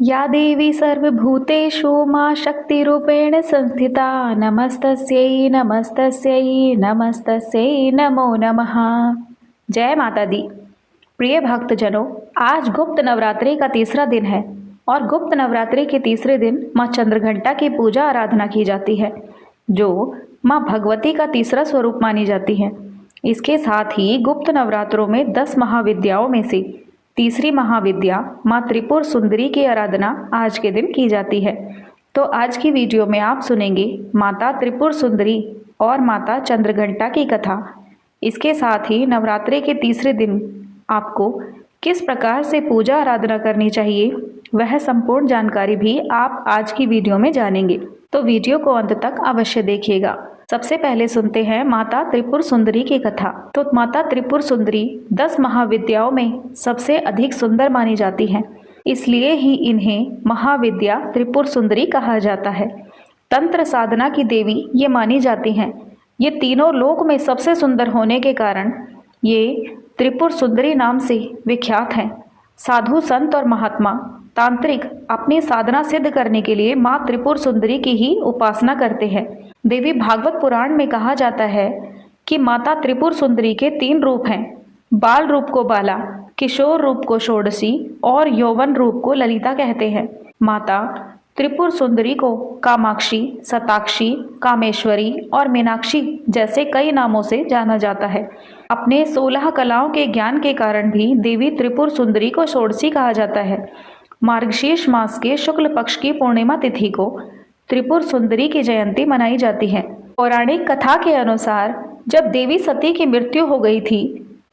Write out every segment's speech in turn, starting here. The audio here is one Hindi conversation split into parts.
या देवी सर्वभूतेषु मां शक्तिरूपेण संस्थिता नमस्तस्यै नमस्तस्यै नमस्तस्यै नमो नमः। जय माता दी। प्रिय भक्तजनों, आज गुप्त नवरात्रि का तीसरा दिन है और गुप्त नवरात्रि के तीसरे दिन मां चंद्रघंटा की पूजा आराधना की जाती है, जो मां भगवती का तीसरा स्वरूप मानी जाती है। इसके साथ ही गुप्त नवरात्रों में 10 महाविद्याओं में से तीसरी महाविद्या माँ त्रिपुर सुंदरी की आराधना आज के दिन की जाती है। तो आज की वीडियो में आप सुनेंगे माता त्रिपुर सुंदरी और माता चंद्रघंटा की कथा। इसके साथ ही नवरात्रि के तीसरे दिन आपको किस प्रकार से पूजा आराधना करनी चाहिए, वह संपूर्ण जानकारी भी आप आज की वीडियो में जानेंगे। तो वीडियो को अंत तक अवश्य देखिएगा। सबसे पहले सुनते हैं माता त्रिपुर सुंदरी की कथा। तो माता त्रिपुर सुंदरी 10 महाविद्याओं में सबसे अधिक सुंदर मानी जाती हैं, इसलिए ही इन्हें महाविद्या त्रिपुर सुंदरी कहा जाता है। तंत्र साधना की देवी ये मानी जाती हैं। ये तीनों लोक में सबसे सुंदर होने के कारण ये त्रिपुर सुंदरी नाम से विख्यात हैं। साधु संत और महात्मा तांत्रिक अपनी साधना सिद्ध करने के लिए माँ त्रिपुर सुंदरी की ही उपासना करते हैं। देवी भागवत पुराण में कहा जाता है कि माता त्रिपुर सुंदरी के 3 रूप हैं। बाल रूप को बाला, किशोर रूप को षोडशी और यौवन रूप को ललिता कहते हैं। माता त्रिपुर सुंदरी को कामाक्षी, सताक्षी, कामेश्वरी और मीनाक्षी जैसे कई नामों से जाना जाता है। अपने 16 कलाओं के ज्ञान के कारण भी देवी त्रिपुर सुंदरी को षोडशी कहा जाता है। मार्गशीर्ष मास के शुक्ल पक्ष की पूर्णिमा तिथि को त्रिपुर सुंदरी की जयंती मनाई जाती है। पौराणिक कथा के अनुसार जब देवी सती की मृत्यु हो गई थी,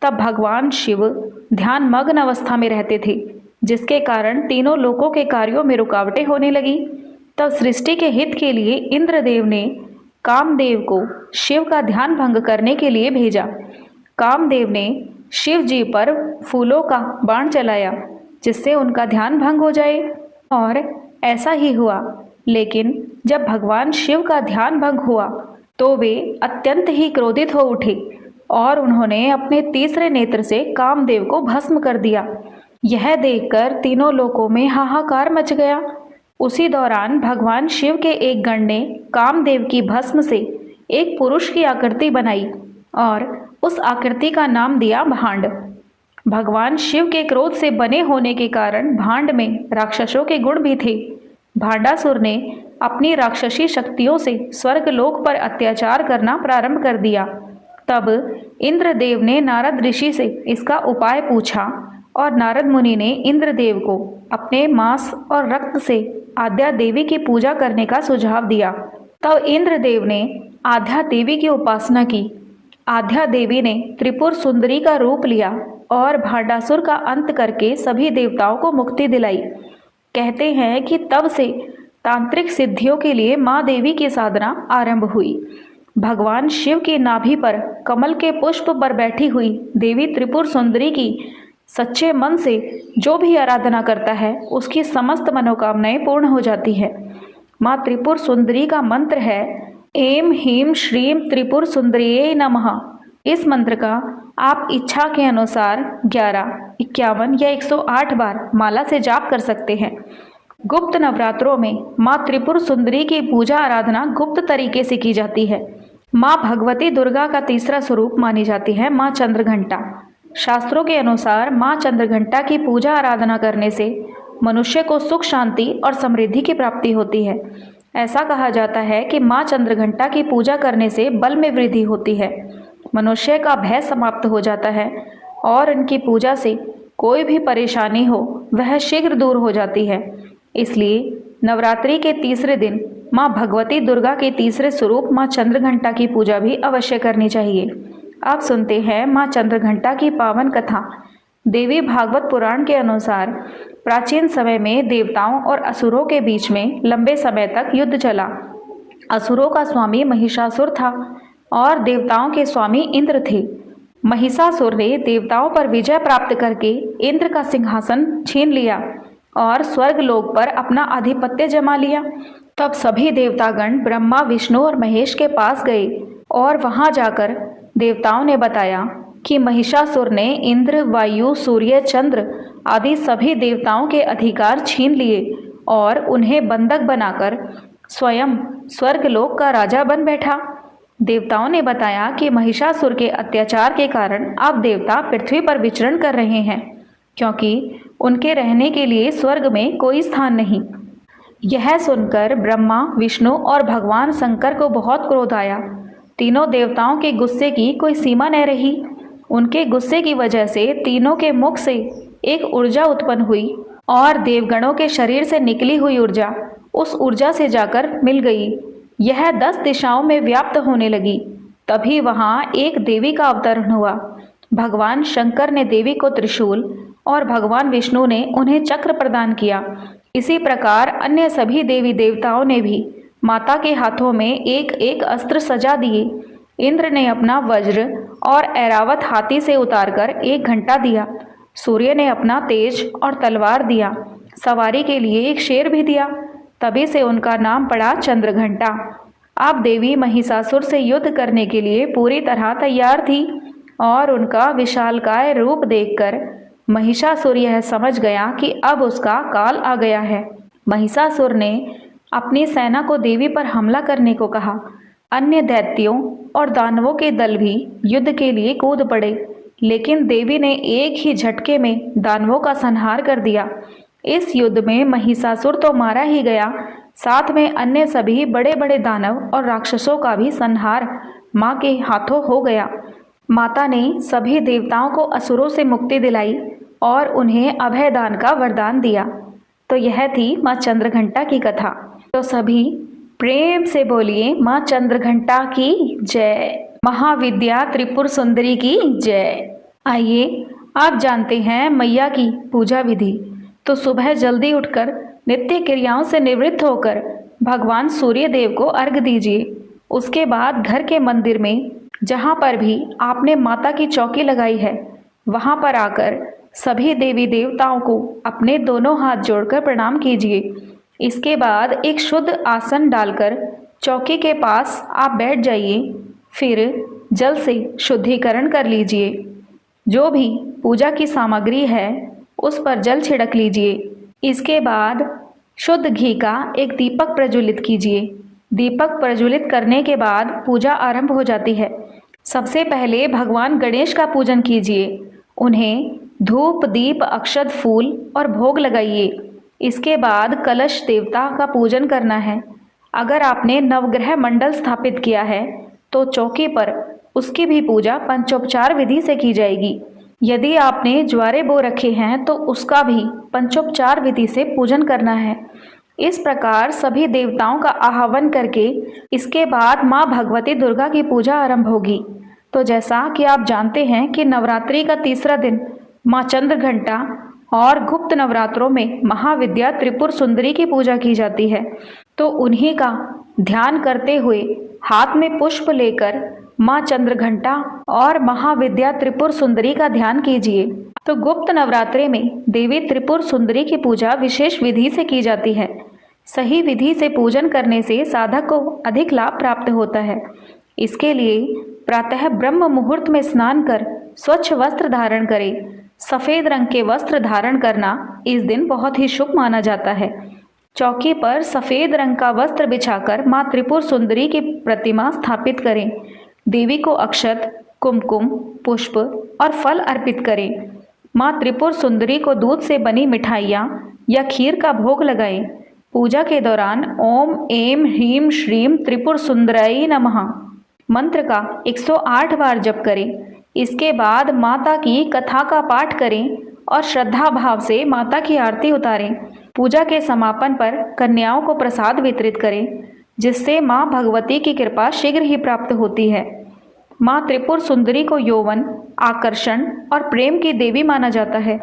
तब भगवान शिव ध्यान मग्न अवस्था में रहते थे, जिसके कारण तीनों लोकों के कार्यों में रुकावटें होने लगी। तब सृष्टि के हित के लिए इंद्रदेव ने कामदेव को शिव का ध्यान भंग करने के लिए भेजा। कामदेव ने शिव जी पर फूलों का बाण चलाया, जिससे उनका ध्यान भंग हो जाए, और ऐसा ही हुआ। लेकिन जब भगवान शिव का ध्यान भंग हुआ तो वे अत्यंत ही क्रोधित हो उठे और उन्होंने अपने तीसरे नेत्र से कामदेव को भस्म कर दिया। यह देखकर तीनों लोकों में हाहाकार मच गया। उसी दौरान भगवान शिव के एक गण ने कामदेव की भस्म से एक पुरुष की आकृति बनाई और उस आकृति का नाम दिया भांड। भगवान शिव के क्रोध से बने होने के कारण भांड में राक्षसों के गुण भी थे। भांडासुर ने अपनी राक्षसी शक्तियों से स्वर्गलोक पर अत्याचार करना प्रारंभ कर दिया। तब इंद्रदेव ने नारद ऋषि से इसका उपाय पूछा और नारद मुनि ने इंद्रदेव को अपने मांस और रक्त से आद्या देवी की पूजा करने का सुझाव दिया। तब इंद्रदेव ने आद्या देवी की उपासना की। आद्या देवी ने त्रिपुर सुंदरी का रूप लिया और भांडासुर का अंत करके सभी देवताओं को मुक्ति दिलाई। कहते हैं कि तब से तांत्रिक सिद्धियों के लिए माँ देवी की साधना आरंभ हुई। भगवान शिव की नाभि पर कमल के पुष्प पर बैठी हुई देवी त्रिपुर सुंदरी की सच्चे मन से जो भी आराधना करता है, उसकी समस्त मनोकामनाएं पूर्ण हो जाती है। माँ त्रिपुर सुंदरी का मंत्र है ऐं ह्रीं श्रीं त्रिपुर सुंदरिये नमः। इस मंत्र का आप इच्छा के अनुसार 11, 51 या 108 बार माला से जाप कर सकते हैं। गुप्त नवरात्रों में माँ त्रिपुर सुंदरी की पूजा आराधना गुप्त तरीके से की जाती है। माँ भगवती दुर्गा का तीसरा स्वरूप मानी जाती है माँ चंद्रघंटा। शास्त्रों के अनुसार माँ चंद्रघंटा की पूजा आराधना करने से मनुष्य को सुख, शांति और समृद्धि की प्राप्ति होती है। ऐसा कहा जाता है कि माँ चंद्रघंटा की पूजा करने से बल में वृद्धि होती है, मनुष्य का भय समाप्त हो जाता है और इनकी पूजा से कोई भी परेशानी हो वह शीघ्र दूर हो जाती है। इसलिए नवरात्रि के तीसरे दिन माँ भगवती दुर्गा के तीसरे स्वरूप माँ चंद्रघंटा की पूजा भी अवश्य करनी चाहिए। अब सुनते हैं माँ चंद्रघंटा की पावन कथा। देवी भागवत पुराण के अनुसार प्राचीन समय में देवताओं और असुरों के बीच में लंबे समय तक युद्ध चला। असुरों का स्वामी महिषासुर था और देवताओं के स्वामी इंद्र थे। महिषासुर ने देवताओं पर विजय प्राप्त करके इंद्र का सिंहासन छीन लिया और स्वर्गलोक पर अपना आधिपत्य जमा लिया। तब सभी देवतागण ब्रह्मा, विष्णु और महेश के पास गए और वहां जाकर देवताओं ने बताया कि महिषासुर ने इंद्र, वायु, सूर्य, चंद्र आदि सभी देवताओं के अधिकार छीन लिए और उन्हें बंधक बनाकर स्वयं स्वर्गलोक का राजा बन बैठा। देवताओं ने बताया कि महिषासुर के अत्याचार के कारण अब देवता पृथ्वी पर विचरण कर रहे हैं, क्योंकि उनके रहने के लिए स्वर्ग में कोई स्थान नहीं। यह सुनकर ब्रह्मा, विष्णु और भगवान शंकर को बहुत क्रोध आया। तीनों देवताओं के गुस्से की कोई सीमा न रही। उनके गुस्से की वजह से तीनों के मुख से एक ऊर्जा उत्पन्न हुई और देवगणों के शरीर से निकली हुई ऊर्जा उस ऊर्जा से जाकर मिल गई। यह 10 दिशाओं में व्याप्त होने लगी। तभी वहाँ एक देवी का अवतरण हुआ। भगवान शंकर ने देवी को त्रिशूल और भगवान विष्णु ने उन्हें चक्र प्रदान किया। इसी प्रकार अन्य सभी देवी देवताओं ने भी माता के हाथों में एक एक अस्त्र सजा दिए। इंद्र ने अपना वज्र और ऐरावत हाथी से उतारकर 1 घंटा दिया। सूर्य ने अपना तेज और तलवार दिया। सवारी के लिए एक शेर भी दिया। तभी से उनका नाम पड़ा चंद्रघंटा। अब देवी महिषासुर से युद्ध करने के लिए पूरी तरह तैयार थी और उनका विशालकाय रूप देखकर महिषासुर यह समझ गया कि अब उसका काल आ गया है। महिषासुर ने अपनी सेना को देवी पर हमला करने को कहा। अन्य दैत्यों और दानवों के दल भी युद्ध के लिए कूद पड़े, लेकिन देवी ने एक ही झटके में दानवों का संहार कर दिया। इस युद्ध में महिषासुर तो मारा ही गया, साथ में अन्य सभी बड़े बड़े दानव और राक्षसों का भी संहार माँ के हाथों हो गया। माता ने सभी देवताओं को असुरों से मुक्ति दिलाई और उन्हें अभय दान का वरदान दिया। तो यह थी माँ चंद्रघंटा की कथा। तो सभी प्रेम से बोलिए माँ चंद्रघंटा की जय, महाविद्या त्रिपुर सुंदरी की जय। आइए आप जानते हैं मैया की पूजा विधि। तो सुबह जल्दी उठकर नित्य क्रियाओं से निवृत्त होकर भगवान सूर्य देव को अर्घ दीजिए। उसके बाद घर के मंदिर में जहाँ पर भी आपने माता की चौकी लगाई है वहाँ पर आकर सभी देवी देवताओं को अपने दोनों हाथ जोड़कर प्रणाम कीजिए। इसके बाद एक शुद्ध आसन डालकर चौकी के पास आप बैठ जाइए। फिर जल से शुद्धिकरण कर लीजिए। जो भी पूजा की सामग्री है उस पर जल छिड़क लीजिए। इसके बाद शुद्ध घी का एक दीपक प्रज्वलित कीजिए। दीपक प्रज्वलित करने के बाद पूजा आरंभ हो जाती है। सबसे पहले भगवान गणेश का पूजन कीजिए। उन्हें धूप, दीप, अक्षत, फूल और भोग लगाइए। इसके बाद कलश देवता का पूजन करना है। अगर आपने नवग्रह मंडल स्थापित किया है तो चौकी पर उसकी भी पूजा पंचोपचार विधि से की जाएगी। यदि आपने ज्वारे बो रखे हैं तो उसका भी पंचोपचार विधि से पूजन करना है। इस प्रकार सभी देवताओं का आह्वान करके इसके बाद माँ भगवती दुर्गा की पूजा आरंभ होगी। तो जैसा कि आप जानते हैं कि नवरात्रि का तीसरा दिन माँ चंद्रघंटा और गुप्त नवरात्रों में महाविद्या त्रिपुर सुंदरी की पूजा की जाती है। तो उन्हीं का ध्यान करते हुए हाथ में पुष्प लेकर माँ चंद्रघंटा और महाविद्या त्रिपुर सुंदरी का ध्यान कीजिए। तो गुप्त नवरात्रि में देवी त्रिपुर सुंदरी की पूजा विशेष विधि से की जाती है। सही विधि से पूजन करने से साधक को अधिक लाभ प्राप्त होता है। इसके लिए प्रातः ब्रह्म मुहूर्त में स्नान कर स्वच्छ वस्त्र धारण करें। सफ़ेद रंग के वस्त्र धारण करना इस दिन बहुत ही शुभ माना जाता है। चौकी पर सफ़ेद रंग का वस्त्र बिछाकर माँ त्रिपुर सुंदरी की प्रतिमा स्थापित करें। देवी को अक्षत, कुमकुम, पुष्प और फल अर्पित करें। माँ त्रिपुर सुंदरी को दूध से बनी मिठाइयाँ या खीर का भोग लगाएं। पूजा के दौरान ओम ऐं ह्रीं श्रीं त्रिपुर सुंदराय नमः मंत्र का 108 बार जप करें। इसके बाद माता की कथा का पाठ करें और श्रद्धा भाव से माता की आरती उतारें। पूजा के समापन पर कन्याओं को प्रसाद वितरित करें, जिससे माँ भगवती की कृपा शीघ्र ही प्राप्त होती है। माँ त्रिपुर सुंदरी को यौवन, आकर्षण और प्रेम की देवी माना जाता है।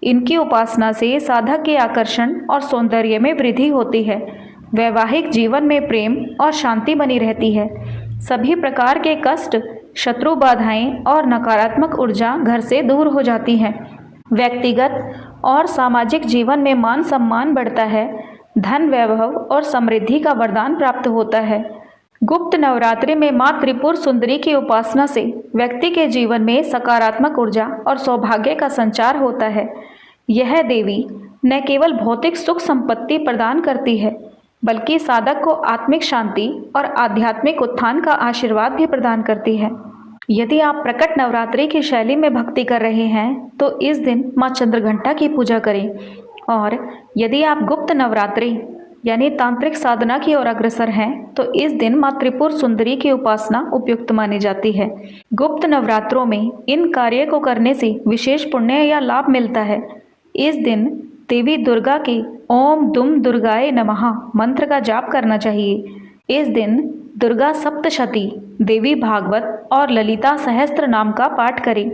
इनकी उपासना से साधक के आकर्षण और सौंदर्य में वृद्धि होती है। वैवाहिक जीवन में प्रेम और शांति बनी रहती है। सभी प्रकार के कष्ट, शत्रु बाधाएं और नकारात्मक ऊर्जा घर से दूर हो जाती हैं। व्यक्तिगत और सामाजिक जीवन में मान सम्मान बढ़ता है। धन, वैभव और समृद्धि का वरदान प्राप्त होता है। गुप्त नवरात्रि में माँ त्रिपुर सुंदरी की उपासना से व्यक्ति के जीवन में सकारात्मक ऊर्जा और सौभाग्य का संचार होता है। यह देवी न केवल भौतिक सुख संपत्ति प्रदान करती है, बल्कि साधक को आत्मिक शांति और आध्यात्मिक उत्थान का आशीर्वाद भी प्रदान करती है। यदि आप प्रकट नवरात्रि की शैली में भक्ति कर रहे हैं तो इस दिन माँ चंद्रघंटा की पूजा करें, और यदि आप गुप्त नवरात्रि यानी तांत्रिक साधना की ओर अग्रसर हैं तो इस दिन माँ त्रिपुर सुंदरी की उपासना उपयुक्त मानी जाती है। गुप्त नवरात्रों में इन कार्य को करने से विशेष पुण्य या लाभ मिलता है। इस दिन देवी दुर्गा के ओम दुम दुर्गाए नमः मंत्र का जाप करना चाहिए। इस दिन दुर्गा सप्तशती, देवी भागवत और ललिता सहस्त्र नाम का पाठ करें।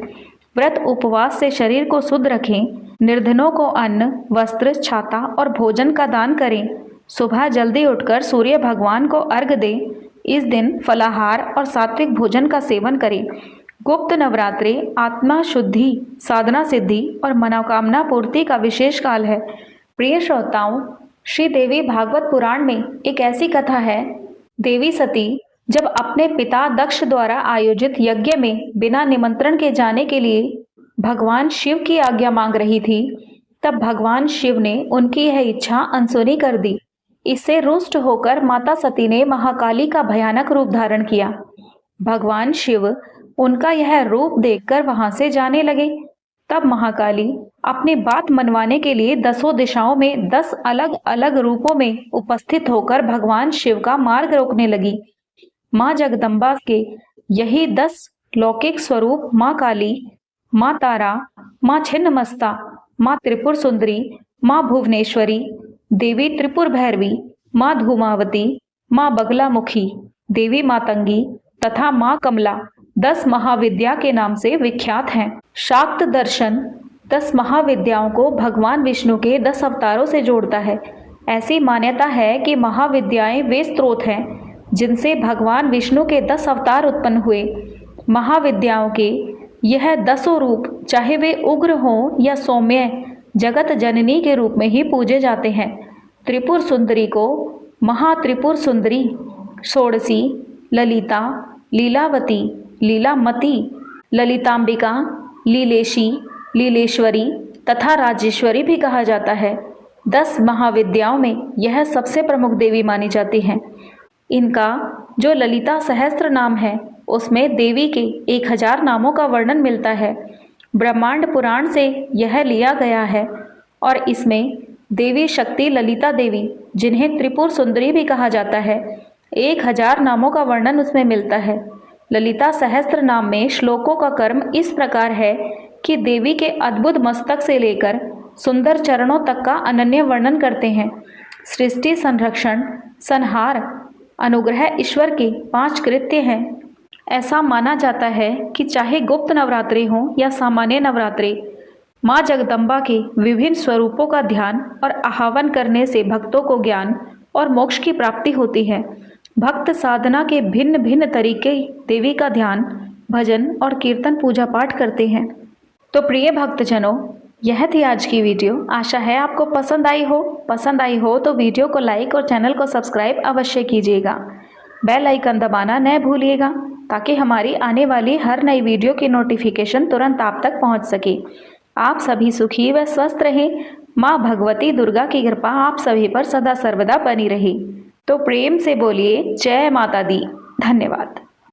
व्रत उपवास से शरीर को शुद्ध रखें। निर्धनों को अन्न, वस्त्र, छाता और भोजन का दान करें। सुबह जल्दी उठकर सूर्य भगवान को अर्घ्य दें। इस दिन फलाहार और सात्विक भोजन का सेवन करें। गुप्त नवरात्रि आत्मा शुद्धि, साधना सिद्धि और मनोकामना पूर्ति का विशेष काल है। प्रिय श्रोताओं, श्री देवी भागवत पुराण में एक ऐसी कथा है। देवी सती जब अपने पिता दक्ष द्वारा आयोजित यज्ञ में बिना निमंत्रण के जाने के लिए भगवान शिव की आज्ञा मांग रही थी, तब भगवान शिव ने उनकी यह इच्छा अनसुनी कर दी। इससे रुष्ट होकर माता सती ने महाकाली का भयानक रूप धारण किया। भगवान शिव उनका यह रूप देखकर वहां से जाने लगे। तब महाकाली अपनी बात मनवाने के लिए 10 दिशाओं में 10 अलग अलग रूपों में उपस्थित होकर भगवान शिव का मार्ग रोकने लगी। माँ जगदम्बा के यही 10 लौकिक स्वरूप माँ काली, माँ तारा, माँ छिन्नमस्ता, माँ त्रिपुर सुंदरी, माँ भुवनेश्वरी, देवी त्रिपुर भैरवी, माँ धूमावती, माँ बगलामुखी, देवी मातंगी तथा माँ कमला 10 महाविद्या के नाम से विख्यात हैं। शाक्त दर्शन 10 महाविद्याओं को भगवान विष्णु के 10 अवतारों से जोड़ता है। ऐसी मान्यता है कि महाविद्याएं वे स्रोत हैं जिनसे भगवान विष्णु के 10 अवतार उत्पन्न हुए। महाविद्याओं के यह 10 रूप, चाहे वे उग्र हों या सौम्य, जगत जननी के रूप में ही पूजे जाते हैं। त्रिपुर सुंदरी को महात्रिपुर सुंदरी, षोडशी, ललिता, लीलावती, लीलामती, ललितांबिका, लीलेशी, लीलेश्वरी तथा राजेश्वरी भी कहा जाता है। 10 महाविद्याओं में यह सबसे प्रमुख देवी मानी जाती हैं। इनका जो ललिता सहस्त्र नाम है उसमें देवी के 1000 नामों का वर्णन मिलता है। ब्रह्मांड पुराण से यह लिया गया है और इसमें देवी शक्ति ललिता देवी, जिन्हें त्रिपुर सुंदरी भी कहा जाता है, 1000 नामों का वर्णन उसमें मिलता है। ललिता सहस्त्र नाम में श्लोकों का क्रम इस प्रकार है कि देवी के अद्भुत मस्तक से लेकर सुंदर चरणों तक का अनन्य वर्णन करते हैं। सृष्टि, संरक्षण, संहार, अनुग्रह ईश्वर के 5 कृत्य हैं। ऐसा माना जाता है कि चाहे गुप्त नवरात्रि हो या सामान्य नवरात्रि, माँ जगदम्बा के विभिन्न स्वरूपों का ध्यान और आह्वान करने से भक्तों को ज्ञान और मोक्ष की प्राप्ति होती है। भक्त साधना के भिन्न भिन्न तरीके देवी का ध्यान, भजन और कीर्तन पूजा पाठ करते हैं। तो प्रिय भक्तजनों, यह थी आज की वीडियो। आशा है आपको पसंद आई हो तो वीडियो को लाइक और चैनल को सब्सक्राइब अवश्य कीजिएगा। बेल आइकन दबाना न भूलिएगा ताकि हमारी आने वाली हर नई वीडियो की नोटिफिकेशन तुरंत आप तक पहुंच सके। आप सभी सुखी व स्वस्थ रहें। माँ भगवती दुर्गा की कृपा आप सभी पर सदा सर्वदा बनी रहे। तो प्रेम से बोलिए जय माता दी। धन्यवाद।